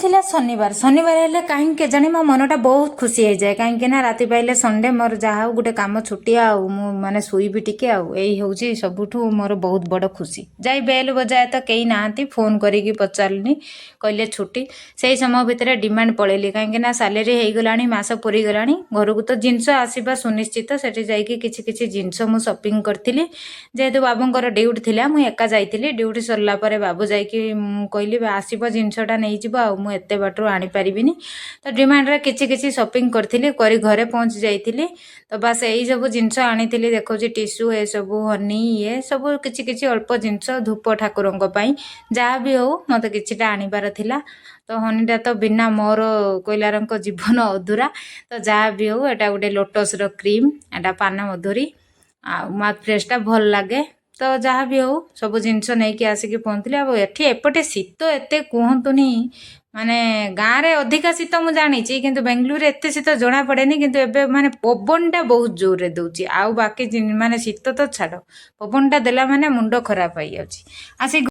ଥିଲା ଶନିବାର ହେଲେ କାହିଁକି କେଜାଣି ମୋ ମନଟା ବହୁତ ଖୁସି ହେଇଯାଏ। କାହିଁକି ନା ରାତି ପାଇଲେ ସଣ୍ଡେ, ମୋର ଯାହା ହଉ ଗୋଟେ କାମ ଛୁଟି, ଆଉ ମୁଁ ମାନେ ଶୋଇବି ଟିକେ, ଆଉ ଏଇ ହେଉଛି ସବୁଠୁ ମୋର ବହୁତ ବଡ଼ ଖୁସି। ଯାଇ ବେଲ୍ ବଜାଏ ତ କେହି ନାହାନ୍ତି, ଫୋନ୍ କରିକି ପଚାରିଲିନି, କହିଲେ ଛୁଟି। ସେଇ ସମୟ ଭିତରେ ଡିମାଣ୍ଡ ପଳେଇଲି, କାହିଁକି ନା ସାଲେରୀ ହେଇଗଲାଣି, ମାସ ପୁରିଗଲାଣି, ଘରକୁ ତ ଜିନିଷ ଆସିବା ସୁନିଶ୍ଚିତ। ସେଠି ଯାଇକି କିଛି କିଛି ଜିନିଷ ମୁଁ ସପିଂ କରିଥିଲି। ଯେହେତୁ ବାବୁଙ୍କର ଡ୍ୟୁଟି ଥିଲା, ମୁଁ ଏକା ଯାଇଥିଲି। ଡ୍ୟୁଟି ସରିଲା ପରେ ବାବୁ ଯାଇକି ମୁଁ କହିଲି ଆସିବ ଜିନିଷଟା ନେଇଯିବ, ଆଉ ମୁଁ ଏତେ ବାଟରୁ ଆଣିପାରିବିନି। ତ ଡିମାଣ୍ଡରେ କିଛି କିଛି ସପିଂ କରିଥିଲି, କରି ଘରେ ପହଞ୍ଚି ଯାଇଥିଲି। ତ ବାସ୍ ଏଇ ସବୁ ଜିନିଷ ଆଣିଥିଲି, ଦେଖଉଛି ଟିସୁ, ଏସବୁ ହନି, ଇଏ ସବୁ କିଛି କିଛି ଅଳ୍ପ ଜିନିଷ, ଧୂପ ଠାକୁରଙ୍କ ପାଇଁ, ଯାହା ବି ହଉ ମୋତେ କିଛିଟା ଆଣିବାର ଥିଲା। ତ ହନିଟା ତ ବିନା ମୋର କୋଇଲାରଙ୍କ ଜୀବନ ଅଧୁରା। ତ ଯାହା ବି ହଉ, ଏଇଟା ଗୋଟେ ଲୋଟସର କ୍ରିମ୍, ଏଇଟା ପାନ ମଧୁରୀ, ଆଉ ମାଉଥ୍ ଫ୍ରେଶଟା ଭଲ ଲାଗେ। ତ ଯାହା ବି ହଉ ସବୁ ଜିନିଷ ନେଇକି ଆସିକି ପହଞ୍ଚିଲି। ଆଉ ଏଠି ଏପଟେ ଶୀତ ଏତେ କୁହନ୍ତୁନି, ମାନେ ଗାଁରେ ଅଧିକା ଶୀତ ମୁଁ ଜାଣିଛି, କିନ୍ତୁ ବେଙ୍ଗଲୁରୁରେ ଏତେ ଶୀତ ଜଣାପଡ଼େନି। କିନ୍ତୁ ଏବେ ମାନେ ପବନଟା ବହୁତ ଜୋରରେ ଦେଉଛି, ଆଉ ବାକି ମାନେ ଶୀତ ତ ଛାଡ଼, ପବନଟା ଦେଲା ମାନେ ମୁଣ୍ଡ ଖରାପ ହେଇଯାଉଛି। ଆସିକି